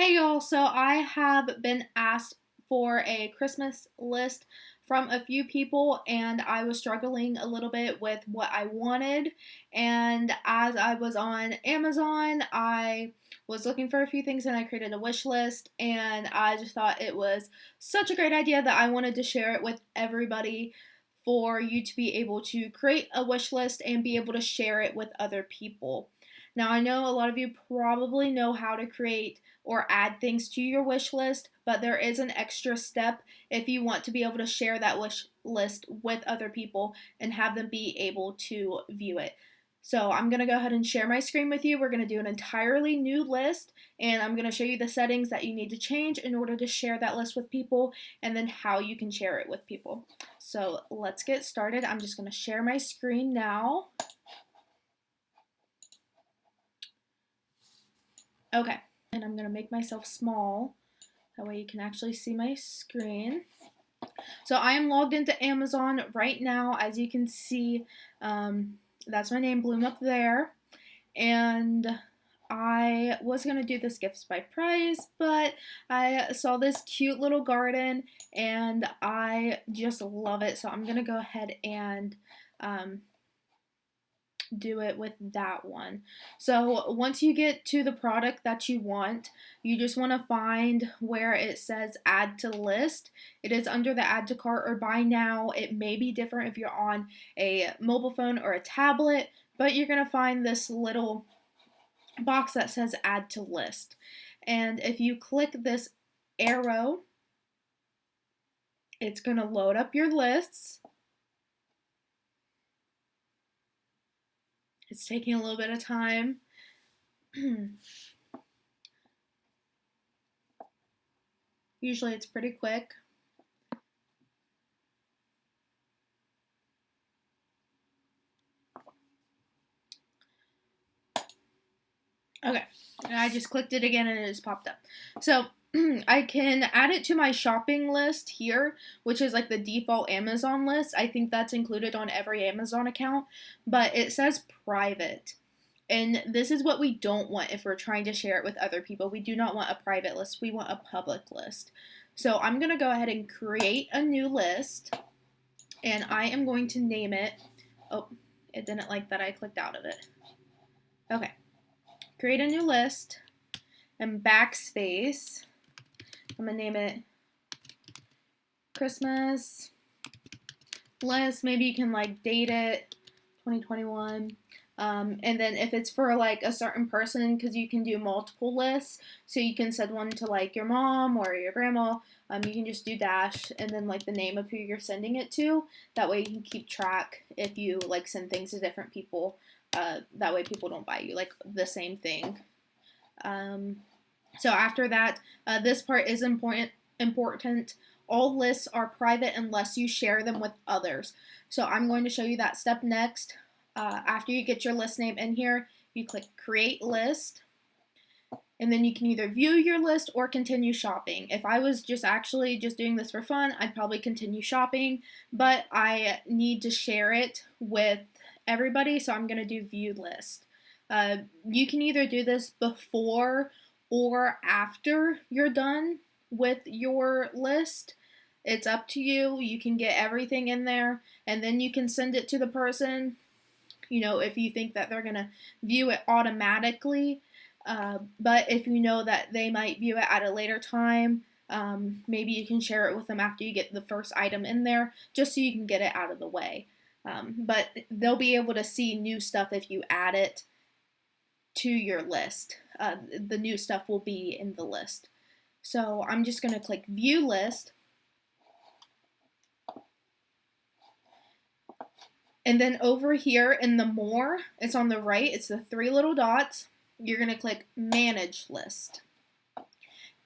Hey y'all, so I have been asked for a Christmas list from a few people, and I was struggling a little bit with what I wanted. And as I was on Amazon, I was looking for a few things and I created a wish list, and I just thought it was such a great idea that I wanted to share it with everybody for you to be able to create a wish list and be able to share it with other people. Now, I know a lot of you probably know how to create or add things to your wish list, but there is an extra step if you want to be able to share that wish list with other people and have them be able to view it. So I'm going to go ahead and share my screen with you. We're going to do an entirely new list, and I'm going to show you the settings that you need to change in order to share that list with people, and then how you can share it with people. So let's get started. I'm just going to share my screen now. Okay, and I'm going to make myself small. That way you can actually see my screen. So I am logged into Amazon right now. As you can see, that's my name, Bloom, up there. And I was going to do this gifts by price, but I saw this cute little garden and I just love it. So I'm going to go ahead and do it with that one. So once you get to the product that you want, you just want to find where it says add to list. It is under the add to cart or buy now. It may be different if you're on a mobile phone or a tablet, but you're going to find this little box that says add to list. And if you click this arrow, it's going to load up your lists. It's taking a little bit of time. Usually it's pretty quick. Okay, and I just clicked it again and it just popped up. So I can add it to my shopping list here, which is like the default Amazon list. I think that's included on every Amazon account, but it says private. And this is what we don't want if we're trying to share it with other people. We do not want a private list, we want a public list. So I'm going to go ahead and create a new list, and I am going to name it. Oh, it didn't like that I clicked out of it. Okay. Create a new list and backspace. I'm going to name it Christmas list. Maybe you can like date it 2021. And then if it's for like a certain person, because you can do multiple lists, so you can send one to like your mom or your grandma, you can just do dash and then like the name of who you're sending it to. That way you can keep track if you like send things to different people. That way people don't buy you like the same thing. So after that, this part is important. All lists are private unless you share them with others. So I'm going to show you that step next. After you get your list name in here, you click create list, and then you can either view your list or continue shopping. If I was just doing this for fun, I'd probably continue shopping, but I need to share it with everybody, so I'm going to do view list. You can either do this before or after you're done with your list. It's up to you. You can get everything in there, and then you can send it to the person, if you think that they're going to view it automatically. But if you know that they might view it at a later time, maybe you can share it with them after you get the first item in there, just so you can get it out of the way. But they'll be able to see new stuff if you add it to your list. The new stuff will be in the list. So I'm just going to click view list. And then over here in the more, it's on the right, it's the three little dots. You're going to click manage list.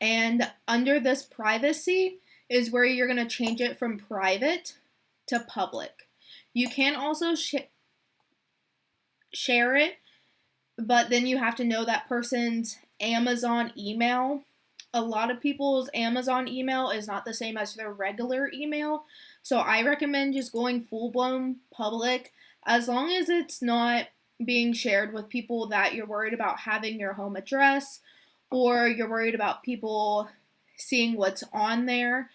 And under this privacy is where you're going to change it from private to public. You can also share it, but then you have to know that person's Amazon email. A lot of people's Amazon email is not the same as their regular email. So I recommend just going full-blown public, as long as it's not being shared with people that you're worried about having your home address, or you're worried about people seeing what's on there,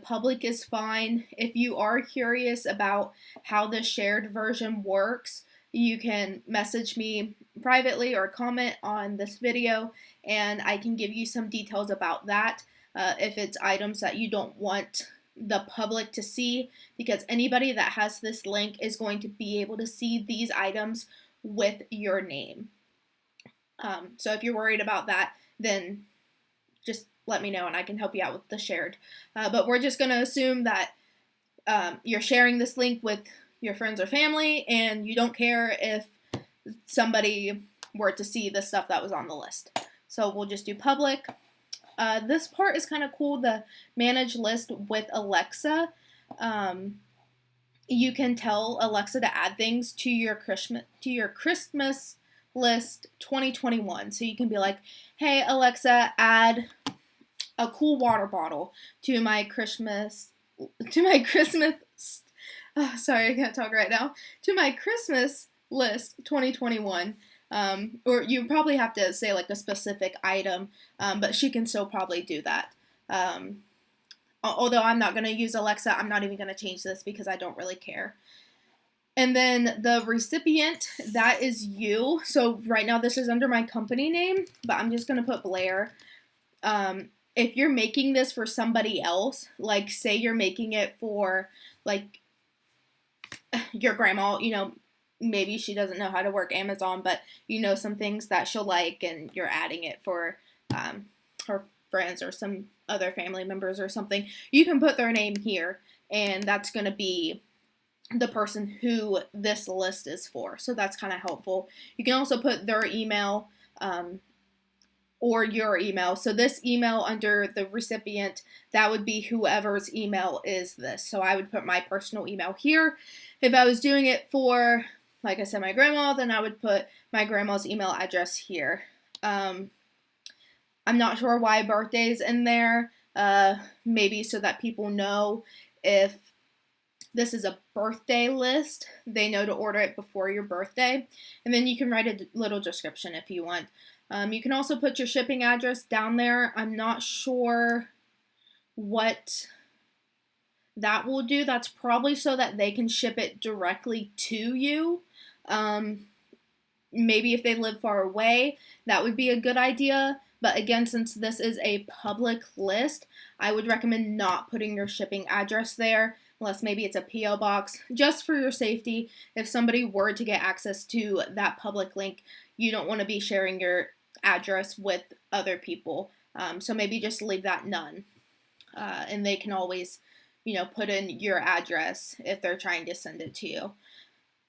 public is fine. If you are curious about how the shared version works, you can message me privately or comment on this video, and I can give you some details about that. If it's items that you don't want the public to see, because anybody that has this link is going to be able to see these items with your name. So if you're worried about that, then just let me know and I can help you out with the shared. But we're just going to assume that you're sharing this link with your friends or family, and you don't care if somebody were to see the stuff that was on the list. So we'll just do public. This part is kind of cool, the manage list with Alexa. You can tell Alexa to add things to your Christmas list 2021. So you can be like, hey Alexa, add a cool water bottle to my Christmas sorry, I can't talk right now, to my Christmas list 2021. Or you probably have to say like a specific item, but she can still probably do that. Although I'm not going to use Alexa, I'm not even going to change this because I don't really care. And then the recipient, that is you. So right now this is under my company name, but I'm just going to put Blair. If you're making this for somebody else, like say you're making it for like your grandma, you know, maybe she doesn't know how to work Amazon, but you know some things that she'll like and you're adding it for her friends or some other family members or something, you can put their name here, and that's going to be the person who this list is for. So that's kind of helpful. You can also put their email or your email. So this email under the recipient, that would be whoever's email is this. So I would put my personal email here. If I was doing it for, like I said, my grandma, then I would put my grandma's email address here. I'm not sure why birthday's in there. Maybe so that people know if this is a birthday list, they know to order it before your birthday. And then you can write a little description if you want. You can also put your shipping address down there. I'm not sure what that will do. That's probably so that they can ship it directly to you. Maybe if they live far away, that would be a good idea. But again, since this is a public list, I would recommend not putting your shipping address there, unless maybe it's a P.O. box, just for your safety. If somebody were to get access to that public link, you don't want to be sharing your address with other people. So maybe just leave that none. And they can always, you know, put in your address if they're trying to send it to you.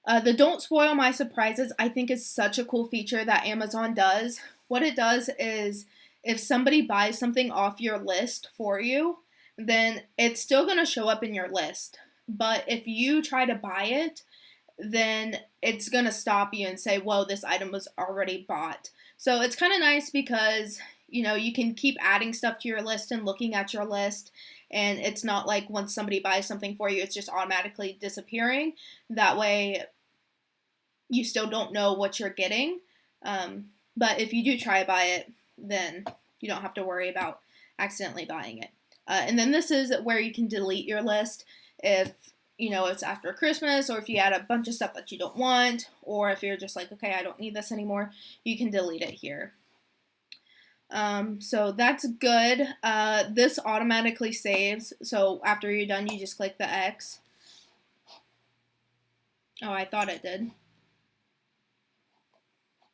The Don't Spoil My Surprises, I think, is such a cool feature that Amazon does. What it does is if somebody buys something off your list for you, then it's still going to show up in your list. But if you try to buy it, then it's going to stop you and say, whoa, this item was already bought. So it's kind of nice because, you know, you can keep adding stuff to your list and looking at your list. And it's not like once somebody buys something for you, it's just automatically disappearing. That way, you still don't know what you're getting. But if you do try to buy it, then you don't have to worry about accidentally buying it. And then this is where you can delete your list if, you know, it's after Christmas, or if you add a bunch of stuff that you don't want, or if you're just like, okay, I don't need this anymore, you can delete it here. So that's good. This automatically saves. So after you're done, you just click the X. Oh, I thought it did.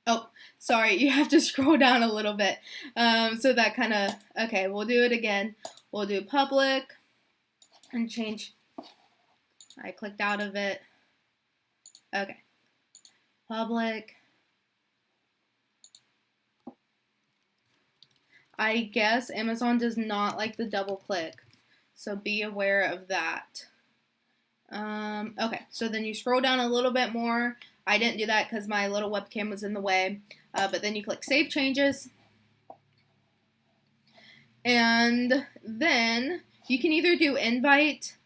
Oh, sorry, you have to scroll down a little bit. So that kind of, okay, we'll do it again. We'll do public and change. I clicked out of it. Okay. Public. I guess Amazon does not like the double click, so be aware of that. Okay, so then you scroll down a little bit more. I didn't do that because my little webcam was in the way, but then you click Save Changes. And then you can either do invite.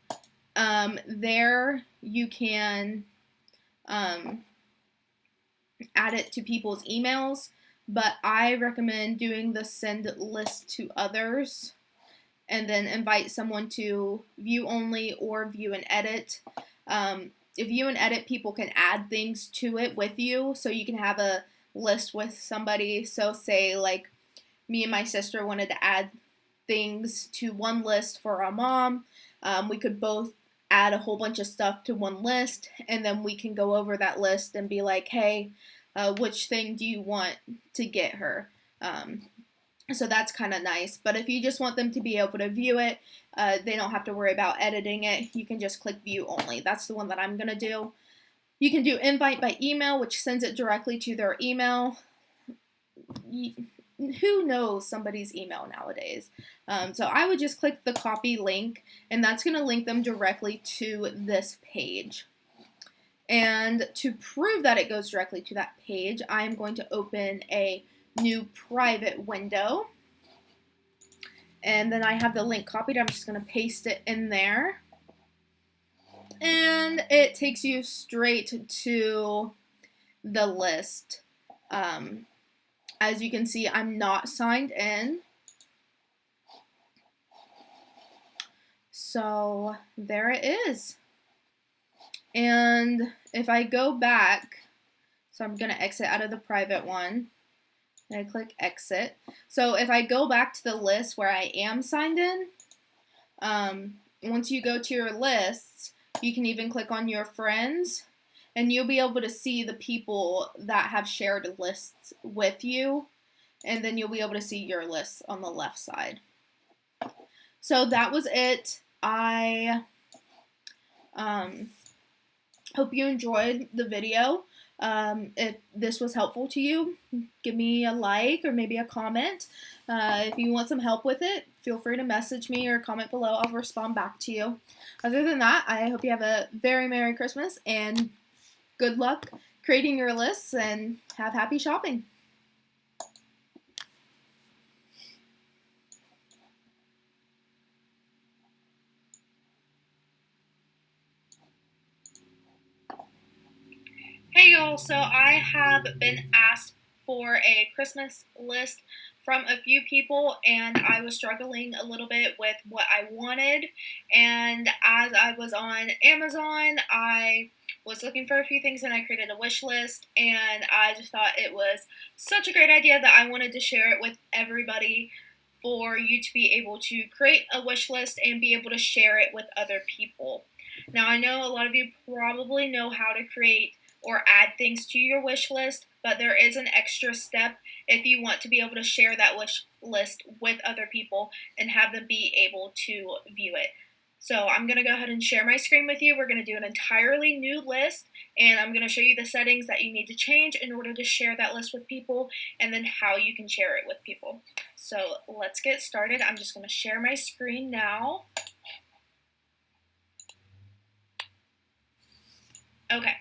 There you can add it to people's emails, but I recommend doing the send list to others and then invite someone to view only or view and edit. If view and edit, people can add things to it with you, so you can have a list with somebody. So say like me and my sister wanted to add things to one list for our mom. We could both add a whole bunch of stuff to one list, and then we can go over that list and be like, hey, which thing do you want to get her? So that's kind of nice. But if you just want them to be able to view it, they don't have to worry about editing it. You can just click view only. That's the one that I'm going to do. You can do invite by email, which sends it directly to their email. Who knows somebody's email nowadays? So I would just click the copy link, and that's going to link them directly to this page. And to prove that it goes directly to that page, I am going to open a new private window. And then I have the link copied. I'm just going to paste it in there. And it takes you straight to the list. As you can see, I'm not signed in. So there it is. And if I go back, so I'm going to exit out of the private one. And I click exit. So if I go back to the list where I am signed in, once you go to your lists, you can even click on your friends, and you'll be able to see the people that have shared lists with you, and then you'll be able to see your lists on the left side. So that was it. I hope you enjoyed the video. If this was helpful to you, give me a like or maybe a comment. If you want some help with it, feel free to message me or comment below. I'll respond back to you. Other than that, I hope you have a very Merry Christmas and good luck creating your lists, and have happy shopping. Hey y'all, so I have been asked for a Christmas list from a few people, and I was struggling a little bit with what I wanted. And as I was on Amazon, I was looking for a few things, and I created a wish list, and I just thought it was such a great idea that I wanted to share it with everybody for you to be able to create a wish list and be able to share it with other people. Now, I know a lot of you probably know how to create or add things to your wish list, but there is an extra step if you want to be able to share that wish list with other people and have them be able to view it. So I'm going to go ahead and share my screen with you. We're going to do an entirely new list, and I'm going to show you the settings that you need to change in order to share that list with people, and then how you can share it with people. So let's get started. I'm just going to share my screen now. Okay.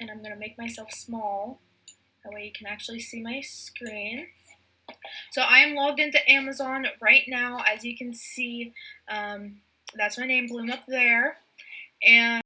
And I'm going to make myself small. That way you can actually see my screen. So I am logged into Amazon right now. As you can see, that's my name, Bloom, up there. And